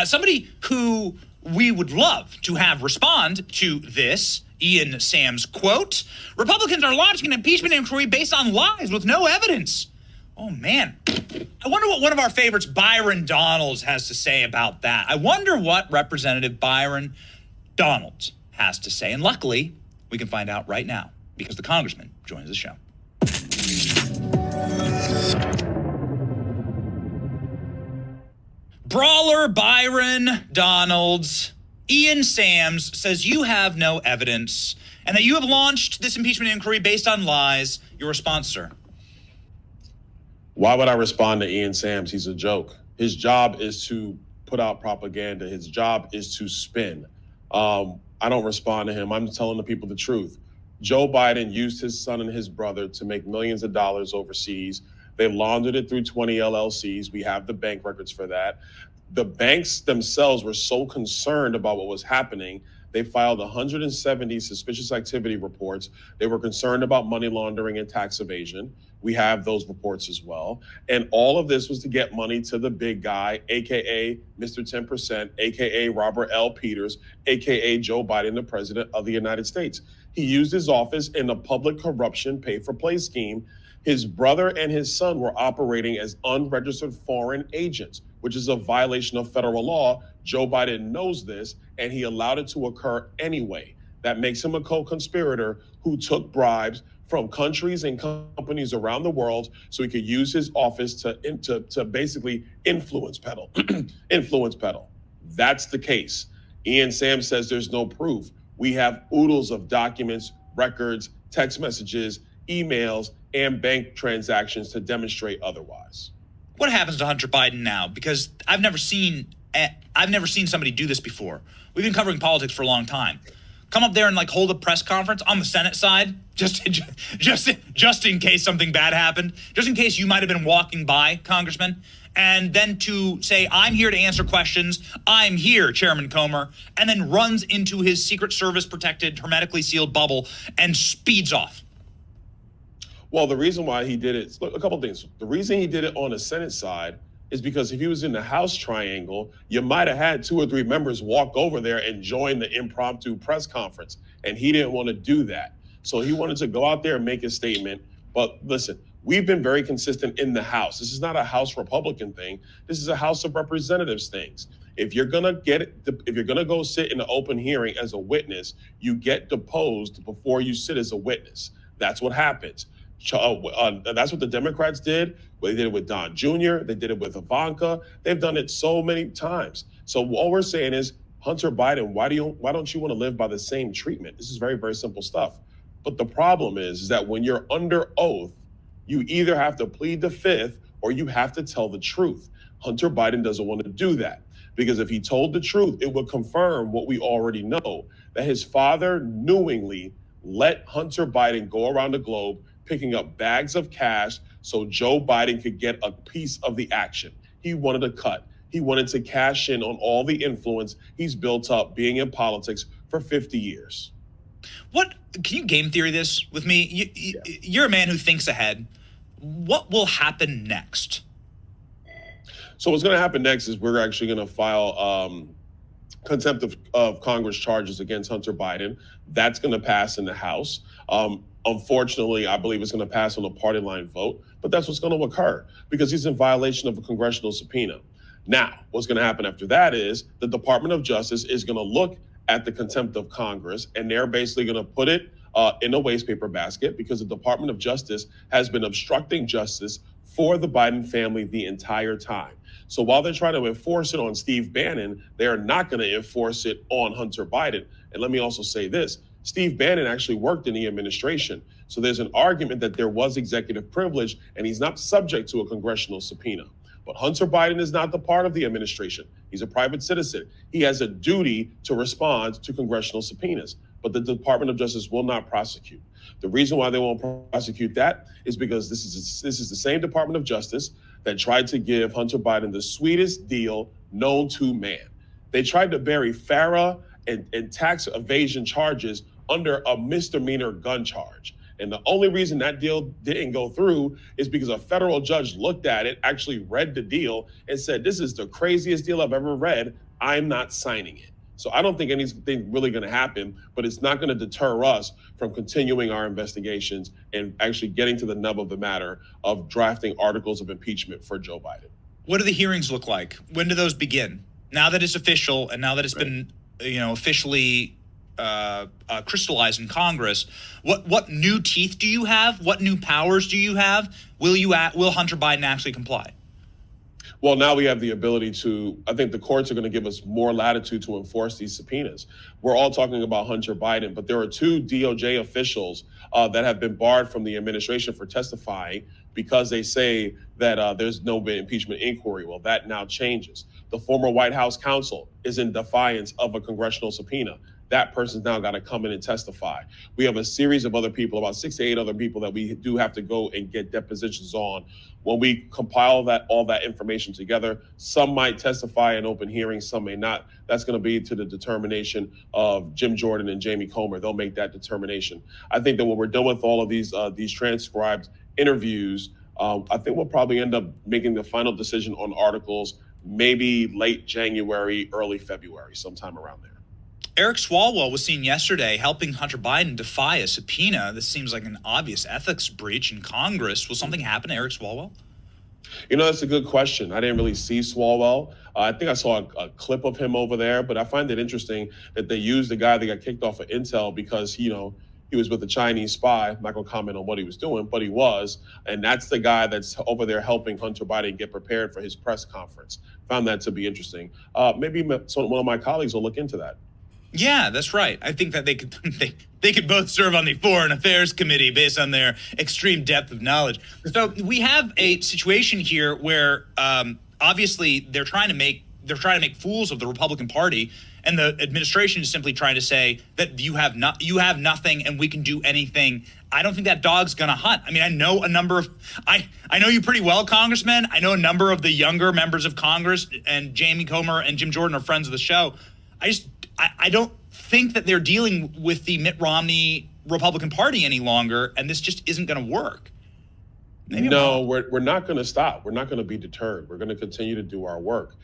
Somebody who we would love to have respond to this, Ian Sams quote, Republicans are launching an impeachment inquiry based on lies with no evidence. Oh, man. I wonder what one of our favorites, Byron Donalds, has to say about that. I wonder what Representative Byron Donalds has to say. And luckily, we can find out right now because the congressman joins the show. Brawler Byron Donalds, Ian Sams says you have no evidence and that you have launched this impeachment inquiry based on lies. Your response, sir? Why would I respond to Ian Sams? He's a joke. His job is to put out propaganda. His job is to spin. I don't respond to him. I'm telling the people the truth. Joe Biden used his son and his brother to make millions of dollars overseas. They laundered it through 20 LLCs. We have the bank records for that. The banks themselves were so concerned about what was happening, they filed 170 suspicious activity reports. They were concerned about money laundering and tax evasion. We have those reports as well. And all of this was to get money to the big guy, AKA Mr. 10%, AKA Robert L. Peters, AKA Joe Biden, the president of the United States. He used his office in a public corruption pay-for-play scheme. His brother and his son were operating as unregistered foreign agents, which is a violation of federal law. Joe Biden knows this, and he allowed it to occur anyway. That makes him a co-conspirator who took bribes from countries and companies around the world so he could use his office to basically influence peddle. Influence peddle. That's the case. Ian Sams says there's no proof. We have oodles of documents, records, text messages, emails, and bank transactions to demonstrate otherwise. What happens to Hunter Biden now? Because I've never seen somebody do this before. We've been covering politics for a long time. Come up there and hold a press conference on the Senate side, just in case something bad happened, just in case you might have been walking by, Congressman, and then to say, I'm here to answer questions. I'm here, Chairman Comer, and then runs into his Secret Service protected, hermetically sealed bubble and speeds off. Well, the reason why he did it, look, a couple of things. The reason he did it on the Senate side is because if he was in the House triangle, you might have had 2 or 3 members walk over there and join the impromptu press conference. And he didn't want to do that. So he wanted to go out there and make a statement. But listen, we've been very consistent in the House. This is not a House Republican thing. This is a House of Representatives things. If you're gonna go sit in an open hearing as a witness, you get deposed before you sit as a witness. That's what happens. That's what the Democrats did. They did it with Don Jr. They did it with Ivanka. They've done it so many times. So all we're saying is, Hunter Biden, why don't you want to live by the same treatment? This is very, very simple stuff. But the problem is that when you're under oath, you either have to plead the fifth or you have to tell the truth. Hunter Biden doesn't want to do that because if he told the truth, it would confirm what we already know, that his father knowingly let Hunter Biden go around the globe picking up bags of cash so Joe Biden could get a piece of the action. He wanted a cut. He wanted to cash in on all the influence he's built up being in politics for 50 years. What can you game theory this with me? You're a man who thinks ahead. What will happen next? So what's going to happen next is we're actually going to file contempt of Congress charges against Hunter Biden. That's going to pass in the House. Unfortunately, I believe it's going to pass on a party line vote, but that's what's going to occur because he's in violation of a congressional subpoena. Now, what's going to happen after that is the Department of Justice is going to look at the contempt of Congress, and they're basically going to put it in a waste paper basket because the Department of Justice has been obstructing justice for the Biden family the entire time. So while they're trying to enforce it on Steve Bannon, they are not going to enforce it on Hunter Biden. And let me also say this. Steve Bannon actually worked in the administration. So there's an argument that there was executive privilege and he's not subject to a congressional subpoena. But Hunter Biden is not the part of the administration. He's a private citizen. He has a duty to respond to congressional subpoenas, but the Department of Justice will not prosecute. The reason why they won't prosecute that is because this is the same Department of Justice that tried to give Hunter Biden the sweetest deal known to man. They tried to bury FARA and tax evasion charges under a misdemeanor gun charge. And the only reason that deal didn't go through is because a federal judge looked at it, actually read the deal, and said, this is the craziest deal I've ever read. I'm not signing it. So I don't think anything really going to happen, but it's not going to deter us from continuing our investigations and actually getting to the nub of the matter of drafting articles of impeachment for Joe Biden. What do the hearings look like? When do those begin? Now that it's official and now that it's been, officially crystallized in Congress, what new teeth do you have? What new powers do you have? Will Hunter Biden actually comply? Well, now we have the ability to, I think the courts are going to give us more latitude to enforce these subpoenas. We're all talking about Hunter Biden, but there are two DOJ officials that have been barred from the administration for testifying because they say that there's no impeachment inquiry. Well, that now changes. The former White House counsel is in defiance of a congressional subpoena. That person's now got to come in and testify. We have a series of other people, about 6 to 8 other people that we do have to go and get depositions on. When we compile all that information together, some might testify in open hearings, some may not. That's going to be to the determination of Jim Jordan and Jamie Comer. They'll make that determination. I think that when we're done with all of these transcribed interviews, I think we'll probably end up making the final decision on articles maybe late January, early February, sometime around there. Eric Swalwell was seen yesterday helping Hunter Biden defy a subpoena. This seems like an obvious ethics breach in Congress. Will something happen to Eric Swalwell? That's a good question. I didn't really see Swalwell. I think I saw a clip of him over there, but I find it interesting that they used the guy that got kicked off of Intel because, he was with a Chinese spy. I'm not going to comment on what he was doing, but he was. And that's the guy that's over there helping Hunter Biden get prepared for his press conference. Found that to be interesting. Maybe one of my colleagues will look into that. Yeah, that's right. I think that they could both serve on the Foreign Affairs Committee based on their extreme depth of knowledge. So we have a situation here where obviously they're trying to make fools of the Republican Party, and the administration is simply trying to say that you have nothing and we can do anything. I don't think that dog's gonna hunt. I mean, I know a number of I know you pretty well, Congressman. I know a number of the younger members of Congress, and Jamie Comer and Jim Jordan are friends of the show. I don't think that they're dealing with the Mitt Romney Republican Party any longer, and this just isn't going to work. No, we're not going to stop. We're not going to be deterred. We're going to continue to do our work.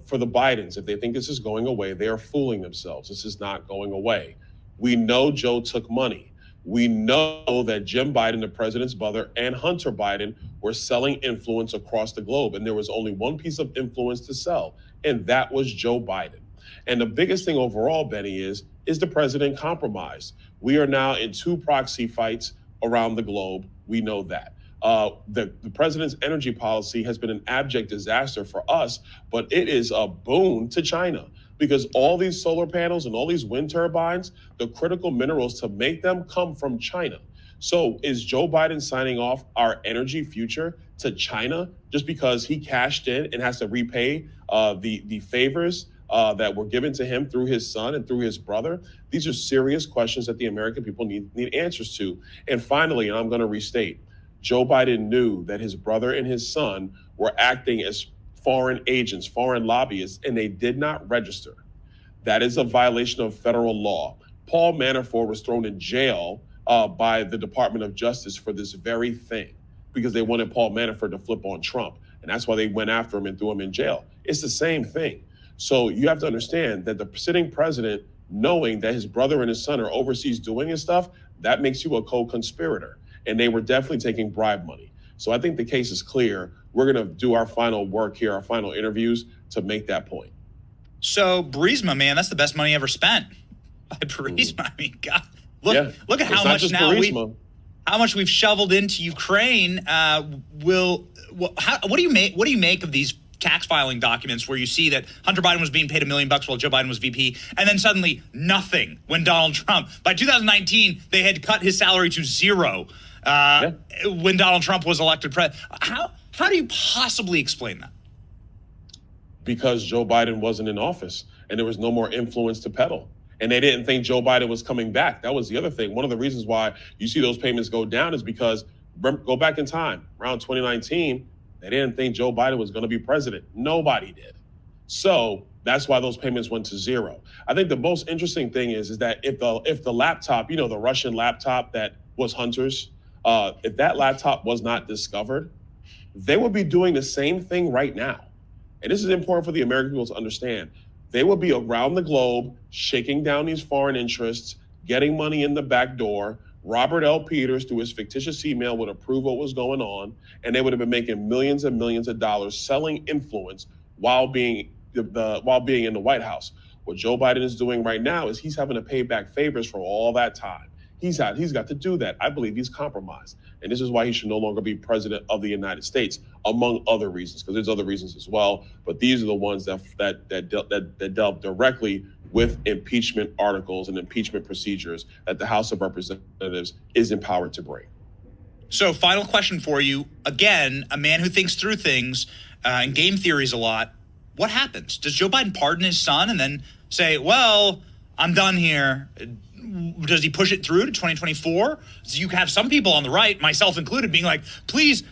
For the Bidens, if they think this is going away, they are fooling themselves. This is not going away. We know Joe took money. We know that Jim Biden, the president's brother, and Hunter Biden were selling influence across the globe, and there was only one piece of influence to sell, and that was Joe Biden. And the biggest thing overall, Benny, is the president compromised? We are now in 2 proxy fights around the globe. We know that. The president's energy policy has been an abject disaster for us, but it is a boon to China because all these solar panels and all these wind turbines, the critical minerals to make them come from China. So is Joe Biden signing off our energy future to China just because he cashed in and has to repay the favors that were given to him through his son and through his brother? These are serious questions that the American people need answers to. And finally, and I'm going to restate, Joe Biden knew that his brother and his son were acting as foreign agents, foreign lobbyists, and they did not register. That is a violation of federal law. Paul Manafort was thrown in jail by the Department of Justice for this very thing because they wanted Paul Manafort to flip on Trump. And that's why they went after him and threw him in jail. It's the same thing. So you have to understand that the sitting president, knowing that his brother and his son are overseas doing his stuff, that makes you a co-conspirator. And they were definitely taking bribe money. So I think the case is clear. We're going to do our final work here, our final interviews to make that point. So Burisma, man, that's the best money ever spent by Burisma. I mean, God, look at how much how much we've shoveled into Ukraine. What do you make of these tax filing documents where you see that Hunter Biden was being paid $1 million while Joe Biden was VP, and then suddenly nothing when Donald Trump, by 2019, they had cut his salary to zero when Donald Trump was elected president. How do you possibly explain that? Because Joe Biden wasn't in office and there was no more influence to peddle. And they didn't think Joe Biden was coming back. That was the other thing. One of the reasons why you see those payments go down is because, go back in time, around 2019, they didn't think Joe Biden was going to be president. Nobody did. So that's why those payments went to zero. I think the most interesting thing is that if the laptop, the Russian laptop that was Hunter's, if that laptop was not discovered, they would be doing the same thing right now. And this is important for the American people to understand. They would be around the globe, shaking down these foreign interests, getting money in the back door. Robert L. Peters, through his fictitious email, would approve what was going on, and they would have been making millions and millions of dollars selling influence while being in the White House. What Joe Biden is doing right now is he's having to pay back favors for all that time. He's got to do that. I believe he's compromised. And this is why he should no longer be president of the United States, among other reasons, because there's other reasons as well. But these are the ones that delve directly with impeachment articles and impeachment procedures that the House of Representatives is empowered to bring. So, final question for you. Again, a man who thinks through things and game theories a lot. What happens? Does Joe Biden pardon his son and then say, well, I'm done here? Does he push it through to 2024? So you have some people on the right, myself included, being like, please,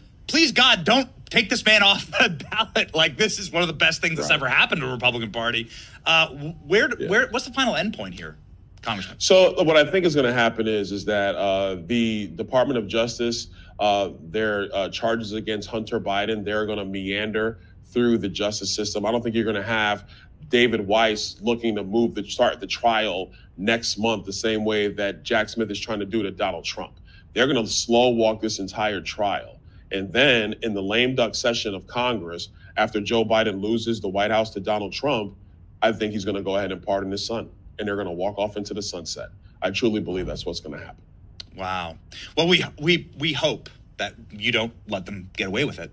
God, don't take this man off the ballot. Like, this is one of the best things that's ever happened to the Republican Party. What's the final endpoint here, Congressman? So what I think is going to happen is that the Department of Justice, their charges against Hunter Biden, they're going to meander through the justice system. I don't think you're going to have David Weiss looking to start the trial next month the same way that Jack Smith is trying to do to Donald Trump. They're going to slow walk this entire trial. And then in the lame duck session of Congress, after Joe Biden loses the White House to Donald Trump, I think he's going to go ahead and pardon his son, and they're going to walk off into the sunset. I truly believe that's what's going to happen. Wow. Well, we hope that you don't let them get away with it.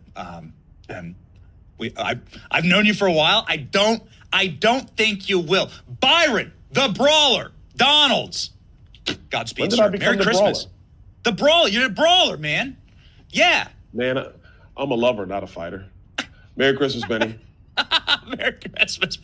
And I've known you for a while. I don't think you will. Byron, the brawler, Donalds. Godspeed, When did sir. I become Merry Christmas. Brawler? The brawler. You're a brawler, man. Yeah. Man, I'm a lover, not a fighter. Merry Christmas, Benny. Merry Christmas.